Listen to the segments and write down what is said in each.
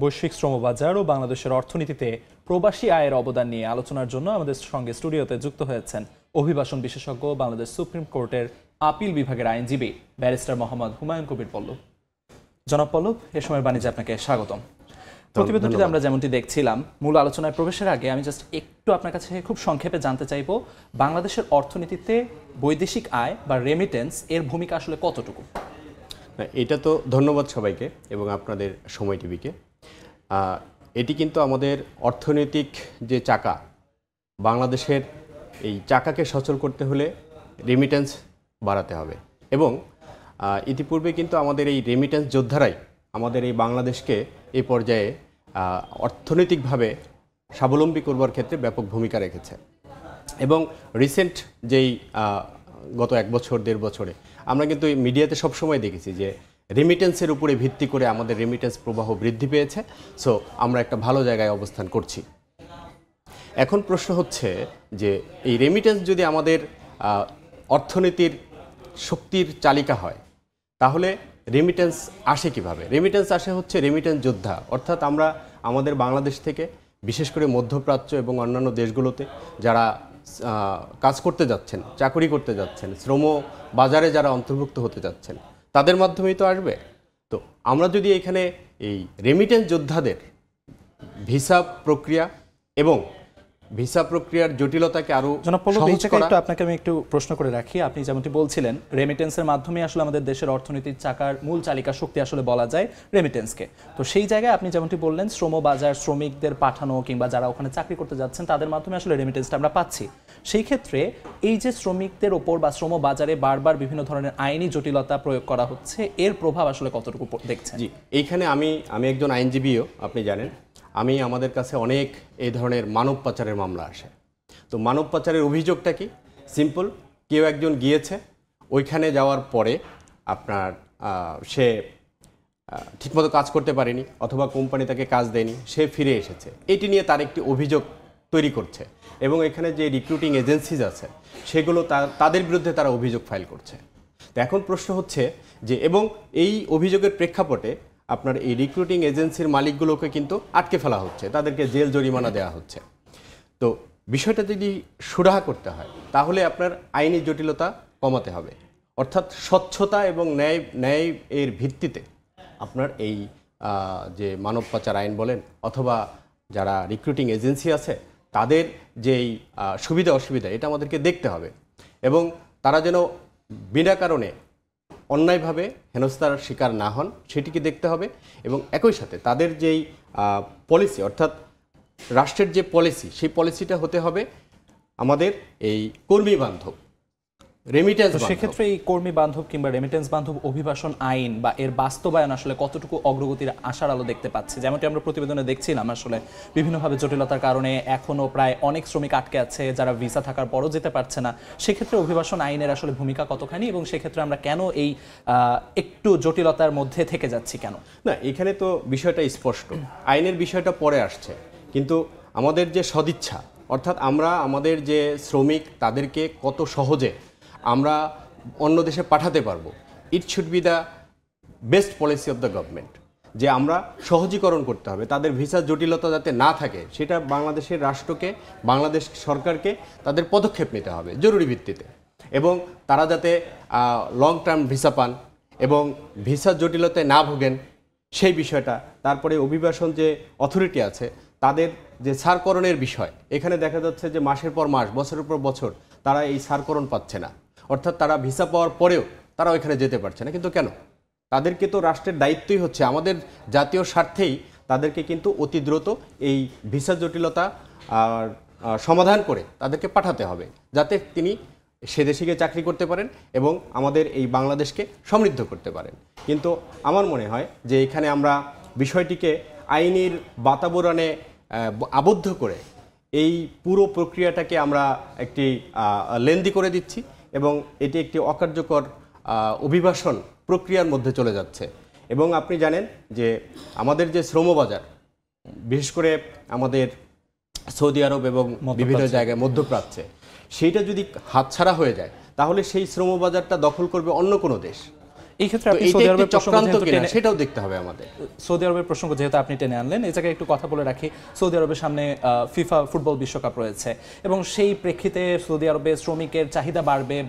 বৈশ্বিক শ্রমবাজার ও বাংলাদেশের অর্থনীতিতে প্রবাসী আয়ের অবদান নিয়ে আলোচনার জন্য আমাদের সঙ্গে স্টুডিওতে যুক্ত হয়েছেন অভিবাসন বিশেষজ্ঞ, বাংলাদেশ সুপ্রিম কোর্টের আপিল বিভাগের আইনজীবী ব্যারিস্টার মোহাম্মদ হুমায়ুন কবির পল্লব। জনাব পল্লব, এ সময়ের বাণিজ্যে আপনাকে স্বাগতম। প্রতিবেদনটিতে আমরা যেমনটি দেখছিলাম, মূল আলোচনায় প্রবেশের আগে আমি জাস্ট একটু আপনার কাছে খুব সংক্ষেপে জানতে চাইব, বাংলাদেশের অর্থনীতিতে বৈদেশিক আয় বা রেমিটেন্স এর ভূমিকা আসলে কতটুকু? এটা তো ধন্যবাদ সবাইকে এবং আপনাদের সময় টিভিকে। এটি কিন্তু আমাদের অর্থনৈতিক যে চাকা, বাংলাদেশের এই চাকাকে সচল করতে হলে রেমিটেন্স বাড়াতে হবে এবং ইতিপূর্বে কিন্তু আমাদের এই রেমিটেন্স যোদ্ধারাই আমাদের এই বাংলাদেশকে এই পর্যায়ে অর্থনৈতিকভাবে স্বাবলম্বী করবার ক্ষেত্রে ব্যাপক ভূমিকা রেখেছে এবং রিসেন্ট যেই গত 1 বছর 1.5 বছরে আমরা কিন্তু মিডিয়াতে সবসময় দেখেছি যে রেমিটেন্সের উপরে ভিত্তি করে আমাদের রেমিটেন্স প্রবাহ বৃদ্ধি পেয়েছে। সো আমরা একটা ভালো জায়গায় অবস্থান করছি। এখন প্রশ্ন হচ্ছে যে এই রেমিটেন্স যদি আমাদের অর্থনীতির শক্তির চালিকা হয়, তাহলে রেমিটেন্স আসে কিভাবে? রেমিটেন্স আসে হচ্ছে রেমিটেন্স যোদ্ধা, অর্থাৎ আমরা আমাদের বাংলাদেশ থেকে বিশেষ করে মধ্যপ্রাচ্য এবং অন্যান্য দেশগুলোতে যারা কাজ করতে যাচ্ছেন, চাকরি করতে যাচ্ছেন, শ্রম বাজারে যারা অন্তর্ভুক্ত হতে যাচ্ছেন, তাদের মাধ্যমেই তো আসবে। তো আমরা যদি এখানে এই রেমিটেন্স যোদ্ধাদের ভিসা প্রক্রিয়া এবং ভিসা প্রক্রিয়ার জটিলতাকে আরো সহজ করা। আপনাকে আমি একটু প্রশ্ন করে রাখি, আপনি যেমনটি বলছিলেন রেমিটেন্সের মাধ্যমে আসলে আমাদের দেশের অর্থনীতির চাকার মূল চালিকা শক্তি আসলে বলা যায় রেমিটেন্সকে। তো সেই জায়গায় আপনি যেমনটি বললেন শ্রম বাজার, শ্রমিকদের পাঠানো কিংবা যারা ওখানে চাকরি করতে যাচ্ছেন তাদের মাধ্যমে আসলে রেমিটেন্সটা আমরা পাচ্ছি। সেই ক্ষেত্রে এই যে শ্রমিকদের ওপর বা শ্রম বাজারে বারবার বিভিন্ন ধরনের আইনি জটিলতা প্রয়োগ করা হচ্ছে, এর প্রভাব আসলে কতটুকু দেখছেন? জি, এইখানে আমি একজন আইনজীবীও, আপনি জানেন আমাদের কাছে অনেক এই ধরনের মানব পাচারের মামলা আসে। তো মানব পাচারের অভিযোগটা কি? সিম্পল, কেউ একজন গিয়েছে, ওইখানে যাওয়ার পরে আপনার সে ঠিকমতো কাজ করতে পারেনি অথবা কোম্পানি তাকে কাজ দেয়নি, সে ফিরে এসেছে, এটি নিয়ে তার একটি অভিযোগ তৈরি করছে এবং এখানে যে রিক্রুটিং এজেন্সিজ আছে সেগুলো তাদের বিরুদ্ধে তারা অভিযোগ ফাইল করছে। তো এখন প্রশ্ন হচ্ছে যে, এবং এই অভিযোগের প্রেক্ষাপটে আপনার এই রিক্রুটিং এজেন্সির মালিকগুলোকে কিন্তু আটকে ফেলা হচ্ছে, তাদেরকে জেল জরিমানা দেওয়া হচ্ছে। তো বিষয়টা যদি সুরাহা করতে হয়, তাহলে আপনার আইনি জটিলতা কমাতে হবে, অর্থাৎ স্বচ্ছতা এবং ন্যায় এর ভিত্তিতে আপনার এই যে মানব পাচার আইন বলেন অথবা যারা রিক্রুটিং এজেন্সি আছে তাদের যেই সুবিধা অসুবিধা, এটা আমাদেরকে দেখতে হবে এবং তারা যেন বিনা কারণে অন্যায়ভাবে হেনস্থার শিকার না হন সেটিকে দেখতে হবে এবং একই সাথে তাদের যেই পলিসি, অর্থাৎ রাষ্ট্রের যে পলিসি, সেই পলিসিটা হতে হবে আমাদের এই কর্মী বান্ধব, রেমিটেন্স। সেক্ষেত্রে এই কর্মী বান্ধব কিংবা রেমিটেন্স বান্ধব অভিবাসন আইন বা এর বাস্তবায়ন আসলে কতটুকু অগ্রগতির আশার আলো দেখতে পাচ্ছে? যেমনটি আমরা প্রতিবেদনে দেখছিলাম, আসলে বিভিন্নভাবে জটিলতার কারণে এখনো প্রায় অনেক শ্রমিক আটকে আছে যারা ভিসা থাকার পরও যেতে পারছে না। সেক্ষেত্রে অভিবাসন আইনের আসলে ভূমিকা কতখানি এবং সেক্ষেত্রে আমরা কেন এই একটু জটিলতার মধ্যে থেকে যাচ্ছি কেন? না, এখানে তো বিষয়টা স্পষ্ট, আইনের বিষয়টা পরে আসছে, কিন্তু আমাদের যে সদিচ্ছা, অর্থাৎ আমরা আমাদের যে শ্রমিক তাদেরকে কত সহজে আমরা অন্য দেশে পাঠাতে পারবো, it should be the best policy of the government. যে আমরা সহজীকরণ করতে হবে, তাদের ভিসা জটিলতা যাতে না থাকে সেটা বাংলাদেশের রাষ্ট্রকে, বাংলাদেশ সরকারকে তাদের পদক্ষেপ নিতে হবে জরুরি ভিত্তিতে, এবং তারা যাতে লং টার্ম ভিসা পান এবং ভিসা জটিলতায় না ভোগেন সেই বিষয়টা। তারপরে অভিবাসন যে অথরিটি আছে তাদের যে সারকরণের বিষয়, এখানে দেখা যাচ্ছে যে মাসের পর মাস, বছরের পর বছর তারা এই সারকরণ পাচ্ছে না, অর্থাৎ তারা ভিসা পাওয়ার পরেও তারা ওইখানে যেতে পারছে না। কিন্তু কেন? তাদেরকে তো রাষ্ট্রের দায়িত্বই হচ্ছে, আমাদের জাতীয় স্বার্থেই তাদেরকে কিন্তু অতি দ্রুত এই ভিসা জটিলতা সমাধান করে তাদেরকে পাঠাতে হবে, যাতে তিনি সে দেশে গিয়ে চাকরি করতে পারেন এবং আমাদের এই বাংলাদেশকে সমৃদ্ধ করতে পারেন। কিন্তু আমার মনে হয় যে এখানে আমরা বিষয়টিকে আইনের বাতাবরণে আবদ্ধ করে এই পুরো প্রক্রিয়াটাকে আমরা একটি লেন্দি করে দিচ্ছি এবং এটি একটি অকার্যকর অভিবাসন প্রক্রিয়ার মধ্যে চলে যাচ্ছে। এবং আপনি জানেন যে আমাদের যে শ্রমবাজার, বিশেষ করে আমাদের সৌদি আরব এবং বিভিন্ন জায়গায় মধ্যপ্রাচ্যে, সেইটা যদি হাতছাড়া হয়ে যায় তাহলে সেই শ্রমবাজারটা দখল করবে অন্য কোনো দেশ এই ক্ষেত্রে তো আপনি এইটা সৌদি একটি আরবের প্রসঙ্গ চক্রান্ত যেহেতু কিনা টেনে- সেটাও দেখতে হবে আমাদের। সৌদি আরবের প্রসঙ্গ যেহেতু আপনি টেনে আনলেন, এই জায়গায় একটু কথা বলে রাখি। সৌদি আরবের সামনে ফিফা ফুটবল বিশ্বকাপ রয়েছে এবং সেই প্রেক্ষিতে সৌদি আরবে শ্রমিকের চাহিদা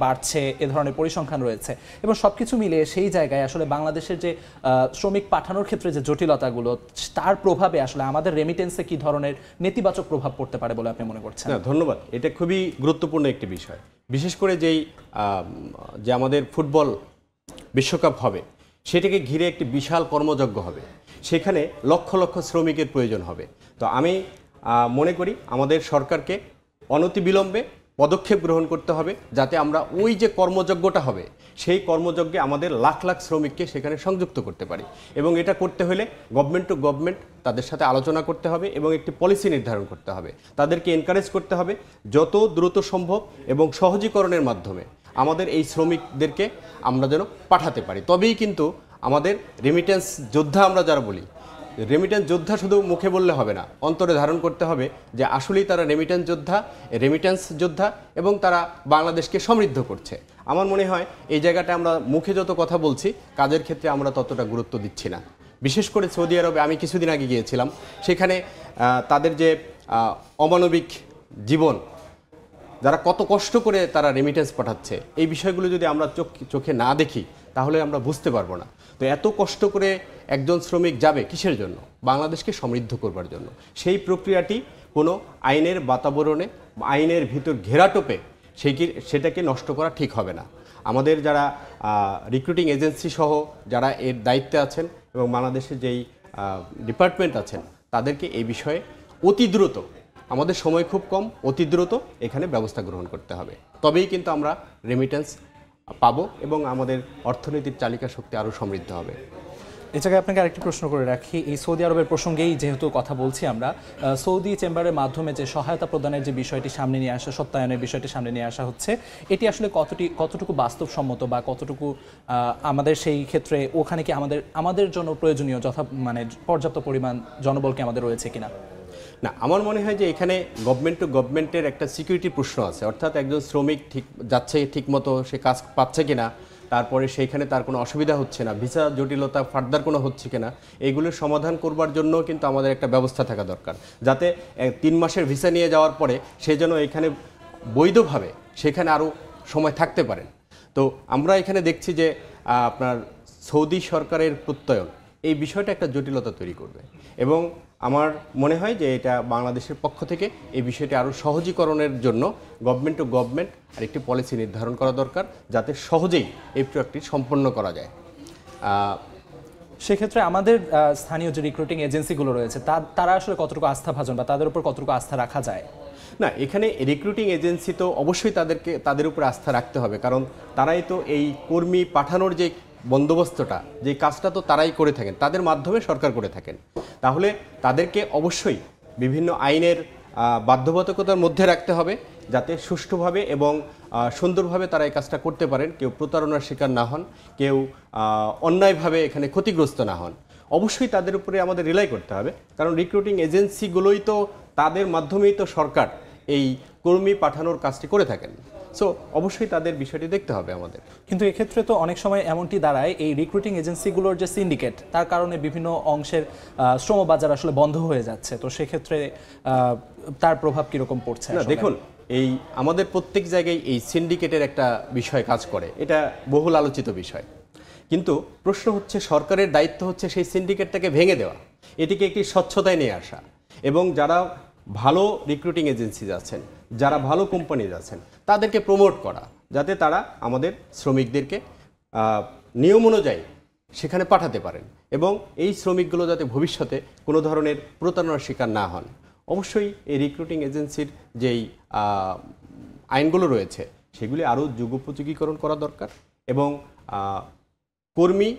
বাড়ছে, এ ধরনের পরিসংখ্যান রয়েছে এবং সবকিছু মিলিয়ে সেই জায়গায় আসলে বাংলাদেশের যে শ্রমিক পাঠানোর ক্ষেত্রে যে জটিলতাগুলো, তার প্রভাবে আসলে আমাদের রেমিটেন্সে কি ধরনের নেতিবাচক প্রভাব পড়তে পারে বলে আপনি মনে করছেন? না, ধন্যবাদ। এটা খুবই গুরুত্বপূর্ণ একটি বিষয়। বিশেষ করে যে আমাদের ফুটবল বিশ্বকাপ হবে, সেটাকে ঘিরে একটি বিশাল কর্মযজ্ঞ হবে, সেখানে লক্ষ লক্ষ শ্রমিকের প্রয়োজন হবে। তো আমি মনে করি আমাদের সরকারকে অনতিবিলম্বে পদক্ষেপ গ্রহণ করতে হবে, যাতে আমরা ওই যে কর্মযজ্ঞটা হবে সেই কর্মযজ্ঞে আমাদের লাখ লাখ শ্রমিককে সেখানে সংযুক্ত করতে পারি। এবং এটা করতে হলে গভর্নমেন্ট টু গভর্নমেন্ট তাদের সাথে আলোচনা করতে হবে এবং একটি পলিসি নির্ধারণ করতে হবে। তাদেরকে এনকারেজ করতে হবে যত দ্রুত সম্ভব এবং সহজীকরণের মাধ্যমে আমাদের এই শ্রমিকদেরকে আমরা যেন পাঠাতে পারি। তবেই কিন্তু আমাদের রেমিটেন্স যোদ্ধা আমরা যারা বলি, রেমিটেন্স যোদ্ধা শুধু মুখে বললে হবে না, অন্তরে ধারণ করতে হবে যে আসলেই তারা রেমিটেন্স যোদ্ধা এবং তারা বাংলাদেশকে সমৃদ্ধ করছে। আমার মনে হয় এই জায়গাটা আমরা মুখে যত কথা বলছি, কাজের ক্ষেত্রে আমরা ততটা গুরুত্ব দিচ্ছি না। বিশেষ করে সৌদি আরবে আমি কিছুদিন আগে গিয়েছিলাম, সেখানে তাদের যে অমানবিক জীবন, যারা কত কষ্ট করে তারা রেমিটেন্স পাঠাচ্ছে, এই বিষয়গুলো যদি আমরা চোখে না দেখি তাহলে আমরা বুঝতে পারবো না। তো এত কষ্ট করে একজন শ্রমিক যাবে কিসের জন্য? বাংলাদেশকে সমৃদ্ধ করবার জন্য। সেই প্রক্রিয়াটি কোনো আইনের বাতাবরণে, আইনের ভিতর ঘেরাটোপে সেটাকে নষ্ট করা ঠিক হবে না। আমাদের যারা রিক্রুটিং এজেন্সি সহ যারা এর দায়িত্বে আছেন এবং বাংলাদেশের যেই ডিপার্টমেন্ট আছেন, তাদেরকে এই বিষয়ে অতি দ্রুত, আমাদের সময় খুব কম, অতি দ্রুত এখানে ব্যবস্থা গ্রহণ করতে হবে। তবেই কিন্তু আমরা রেমিটেন্স পাবো এবং আমাদের অর্থনীতির চালিকা শক্তি আরও সমৃদ্ধ হবে। এই জায়গায় আপনাকে আরেকটি প্রশ্ন করে রাখি। এই সৌদি আরবের প্রসঙ্গেই যেহেতু কথা বলছি আমরা, সৌদি চেম্বারের মাধ্যমে যে সহায়তা প্রদানের যে বিষয়টি সামনে নিয়ে আসা, সত্যায়নের বিষয়টি সামনে নিয়ে আসা হচ্ছে, এটি আসলে কতটুকু বাস্তবসম্মত বা কতটুকু আমাদের সেই ক্ষেত্রে ওখানে কি আমাদের জন্য প্রয়োজনীয় পর্যাপ্ত পরিমাণ জনবলকে আমাদের রয়েছে কিনা? না, আমার মনে হয় যে এখানে গভর্নমেন্ট টু গভর্নমেন্টের একটা সিকিউরিটি প্রশ্ন আছে। অর্থাৎ একজন শ্রমিক যাচ্ছে ঠিকমতো, সে কাজ পাচ্ছে কিনা, তারপরে সেইখানে তার কোনো অসুবিধা হচ্ছে না, ভিসা জটিলতা ফার্দার কোনো হচ্ছে কিনা, এইগুলোর সমাধান করবার জন্য কিন্তু আমাদের একটা ব্যবস্থা থাকা দরকার, যাতে 3 মাসের ভিসা নিয়ে যাওয়ার পরে সে যেন এখানে বৈধভাবে সেখানে আরও সময় থাকতে পারেন। তো আমরা এখানে দেখছি যে আপনার সৌদি সরকারের প্রত্যয়ন এই বিষয়টা একটা জটিলতা তৈরি করবে এবং আমার মনে হয় যে এটা বাংলাদেশের পক্ষ থেকে এই বিষয়টি আরও সহজীকরণের জন্য গভর্নমেন্ট টু গভর্নমেন্ট আর একটি পলিসি নির্ধারণ করা দরকার, যাতে সহজেই এই প্রক্রিয়াটি সম্পন্ন করা যায়। সেক্ষেত্রে আমাদের স্থানীয় যে রিক্রুটিং এজেন্সিগুলো রয়েছে, তারা আসলে কতটুকু আস্থাভাজন বা তাদের উপর কতটুকু আস্থা রাখা যায়? না, এখানে রিক্রুটিং এজেন্সি তো অবশ্যই তাদের উপর আস্থা রাখতে হবে, কারণ তারাই তো এই কর্মী পাঠানোর যে বন্দোবস্তটা, যে কাজটা তো তারাই করে থাকেন, তাদের মাধ্যমে সরকার করে থাকেন। তাহলে তাদেরকে অবশ্যই বিভিন্ন আইনের বাধ্যবাধকতার মধ্যে রাখতে হবে, যাতে সুষ্ঠুভাবে এবং সুন্দরভাবে তারা এই কাজটা করতে পারেন, কেউ প্রতারণার শিকার না হন, কেউ অন্যায়ভাবে এখানে ক্ষতিগ্রস্ত না হন। অবশ্যই তাদের উপরে আমাদের রিলাই করতে হবে, কারণ রিক্রুটিং এজেন্সিগুলোই তো, তাদের মাধ্যমেই তো সরকার এই কর্মী পাঠানোর কাজটি করে থাকেন। সো অবশ্যই তাদের বিষয়টি দেখতে হবে আমাদের। কিন্তু এক্ষেত্রে তো অনেক সময় এমনটি দাঁড়ায়, এই রিক্রুটিং এজেন্সিগুলোর যে সিন্ডিকেট, তার কারণে বিভিন্ন অংশের শ্রমবাজার আসলে বন্ধ হয়ে যাচ্ছে। তো সেক্ষেত্রে তার প্রভাব কীরকম পড়ছে? না, দেখুন, এই আমাদের প্রত্যেক জায়গায় এই সিন্ডিকেটের একটা বিষয় কাজ করে, এটা বহুল আলোচিত বিষয়। কিন্তু প্রশ্ন হচ্ছে, সরকারের দায়িত্ব হচ্ছে সেই সিন্ডিকেটটাকে ভেঙে দেওয়া, এটিকে একটি স্বচ্ছতায় নিয়ে আসা এবং যারা ভালো রিক্রুটিং এজেন্সিজ আছেন, যারা ভালো কোম্পানিজ আছেন, তাদেরকে প্রমোট করা, যাতে তারা আমাদের শ্রমিকদেরকে নিয়ম অনুযায়ী সেখানে পাঠাতে পারেন এবং এই শ্রমিকগুলো যাতে ভবিষ্যতে কোনো ধরনের প্রতারণার শিকার না হন। অবশ্যই এই রিক্রুটিং এজেন্সির যেই আইনগুলো রয়েছে সেগুলি আরও যুগোপযোগীকরণ করা দরকার এবং কর্মী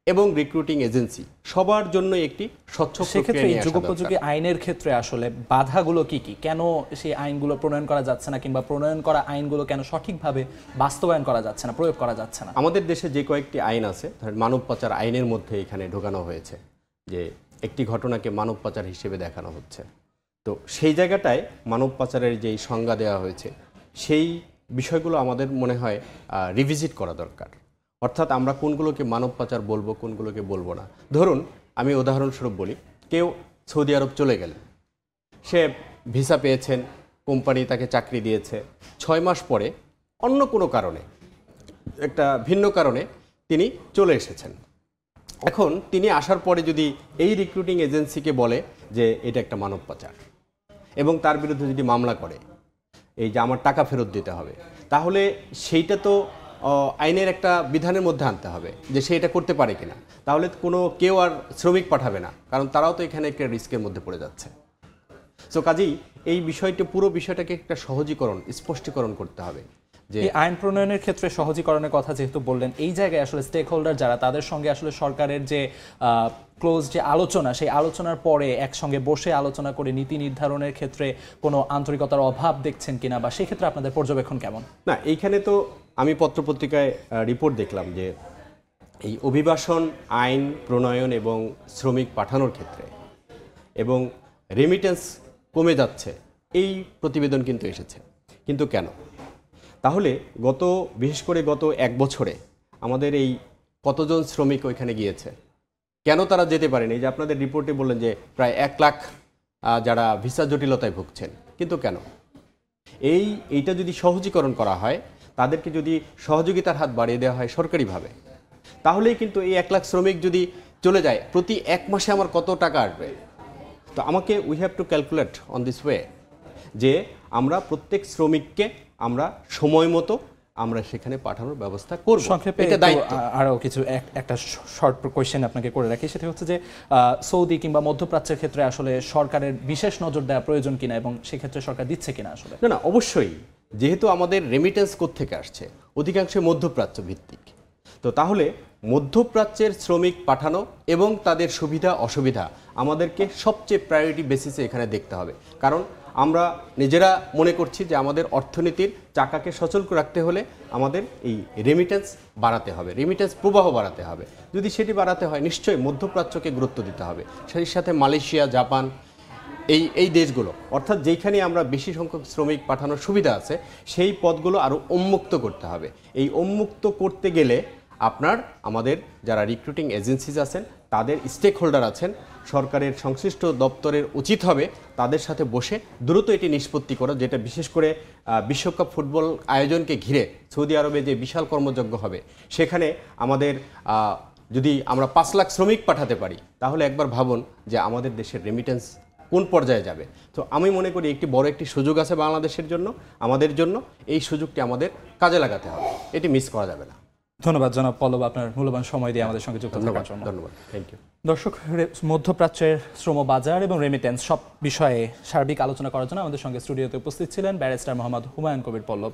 এবং রিক্রুটিং এজেন্সি সবার জন্য একটি স্বচ্ছ সেক্ষেত্রে যুগোপযোগী আইনের ক্ষেত্রে আসলে বাধাগুলো কি কি? কেন সেই আইনগুলো প্রণয়ন করা যাচ্ছে না, কিংবা প্রণয়ন করা আইনগুলো কেন সঠিকভাবে বাস্তবায়ন করা যাচ্ছে না, প্রয়োগ করা যাচ্ছে না? আমাদের দেশে যে কয়েকটি আইন আছে, ধরেন মানব পাচার আইনের মধ্যে এখানে ঢোকানো হয়েছে যে একটি ঘটনাকে মানব পাচার হিসেবে দেখানো হচ্ছে। তো সেই জায়গাটায় মানব পাচারের যেই সংজ্ঞা দেওয়া হয়েছে, সেই বিষয়গুলো আমাদের মনে হয় রিভিজিট করা দরকার। অর্থাৎ আমরা কোনগুলোকে মানব পাচার বলবো, কোনগুলোকে বলবো না। ধরুন আমি উদাহরণস্বরূপ বলি, কেউ সৌদি আরব চলে গেলেন, সে ভিসা পেয়েছেন, কোম্পানি তাকে চাকরি দিয়েছে, 6 মাস পরে অন্য কোনো কারণে, একটা ভিন্ন কারণে তিনি চলে এসেছেন। এখন তিনি আসার পরে যদি এই রিক্রুটিং এজেন্সিকে বলে যে এটা একটা মানব পাচার এবং তার বিরুদ্ধে যদি মামলা করে এই যে আমার টাকা ফেরত দিতে হবে, তাহলে সেইটা তো আইনের একটা বিধানের মধ্যে আনতে হবে যে সে এটা করতে পারে কিনা। তাহলে কেউ আর শ্রমিক পাঠাবে না, কারণ তারাও তো এখানে একটা রিস্কের মধ্যে পড়ে যাচ্ছে। সো কাজেই এই বিষয়টা, পুরো বিষয়টাকে একটা সহজীকরণ, স্পষ্টীকরণ করতে হবে। যে এই আইন প্রণয়নের ক্ষেত্রে সহজীকরণের কথা যেহেতু বললেন, এই জায়গায় আসলে স্টেক হোল্ডার যারা, তাদের সঙ্গে আসলে সরকারের যে ক্লোজ যে আলোচনা, সেই আলোচনার পরে একসঙ্গে বসে আলোচনা করে নীতি নির্ধারণের ক্ষেত্রে কোনো আন্তরিকতার অভাব দেখছেন কিনা, বা সেক্ষেত্রে আপনাদের পর্যবেক্ষণ কেমন? না, এইখানে তো আমি পত্রপত্রিকায় রিপোর্ট দেখলাম যে এই অভিবাসন আইন প্রণয়ন এবং শ্রমিক পাঠানোর ক্ষেত্রে এবং রেমিটেন্স কমে যাচ্ছে, এই প্রতিবেদন কিন্তু এসেছে। কিন্তু কেন? তাহলে বিশেষ করে গত 1 বছরে আমাদের এই কতজন শ্রমিক ওইখানে গিয়েছে, কেন তারা যেতে পারেনি? এই যে আপনাদের রিপোর্টে বললেন যে প্রায় 1 লাখ যারা ভিসা জটিলতায় ভুগছেন, কিন্তু কেন? এইটা যদি সহজীকরণ করা হয়, তাদেরকে যদি সহযোগিতার হাত বাড়িয়ে দেওয়া হয় সরকারিভাবে, তাহলেই কিন্তু এই 1 লাখ শ্রমিক যদি চলে যায়, প্রতি 1 মাসে আমার কত টাকা আসবে? তো we have to calculate on this way যে আমরা প্রত্যেক শ্রমিককে আমরা সময় মতো আমরা সেখানে পাঠানোর ব্যবস্থা করব। সংক্ষেপে আরও কিছু একটা শর্ট কোয়েশ্চেন আপনাকে করে রাখি, সেটা হচ্ছে যে সৌদি কিংবা মধ্যপ্রাচ্যের ক্ষেত্রে আসলে সরকারের বিশেষ নজর দেওয়া প্রয়োজন কিনা, এবং সেক্ষেত্রে সরকার দিচ্ছে কিনা আসলে? না, অবশ্যই। যেহেতু আমাদের রেমিটেন্স কোত্থেকে আসছে, অধিকাংশ মধ্যপ্রাচ্য ভিত্তিক, তো তাহলে মধ্যপ্রাচ্যের শ্রমিক পাঠানো এবং তাদের সুবিধা অসুবিধা আমাদেরকে সবচেয়ে প্রায়োরিটি বেসিসে এখানে দেখতে হবে। কারণ আমরা নিজেরা মনে করছি যে আমাদের অর্থনীতির চাকাকে সচল রাখতে হলে আমাদের এই রেমিটেন্স বাড়াতে হবে, রেমিটেন্স প্রবাহ বাড়াতে হবে। যদি সেটি বাড়াতে হয়, নিশ্চয়ই মধ্যপ্রাচ্যকে গুরুত্ব দিতে হবে, সেই সাথে মালয়েশিয়া, জাপান, এই দেশগুলো, অর্থাৎ যেখানে আমরা বেশি সংখ্যক শ্রমিক পাঠানোর সুবিধা আছে, সেই পদগুলো আরও উন্মুক্ত করতে হবে। এই উন্মুক্ত করতে গেলে আমাদের যারা রিক্রুটিং এজেন্সিজ আছেন, তাদের স্টেক হোল্ডার আছেন, সরকারের সংশ্লিষ্ট দপ্তরের উচিত হবে তাদের সাথে বসে দ্রুত এটি নিষ্পত্তি করা, যেটা বিশেষ করে বিশ্বকাপ ফুটবল আয়োজনকে ঘিরে সৌদি আরবে যে বিশাল কর্মযজ্ঞ হবে, সেখানে আমাদের যদি আমরা 5 লাখ শ্রমিক পাঠাতে পারি, তাহলে একবার ভাবুন যে আমাদের দেশের রেমিটেন্স কোন পর্যায়ে যাবে। তো আমি মনে করি বড় একটি সুযোগ আছে বাংলাদেশের জন্য, আমাদের জন্য। এই সুযোগটি আমাদের কাজে লাগাতে হবে, এটি মিস করা যাবে না। ধন্যবাদ জনাব পল্লব, আপনার মূল্যবান সময় দিয়ে আমাদের সঙ্গে যুক্ত থাকার জন্য। ধন্যবাদ, থ্যাংক ইউ। দর্শক, মধ্যপ্রাচ্যের শ্রম বাজার এবং রেমিটেন্স সব বিষয়ে সার্বিক আলোচনা করার জন্য আমাদের সঙ্গে স্টুডিওতে উপস্থিত ছিলেন ব্যারিস্টার মোহাম্মদ হুমায়ুন কবির পল্লব।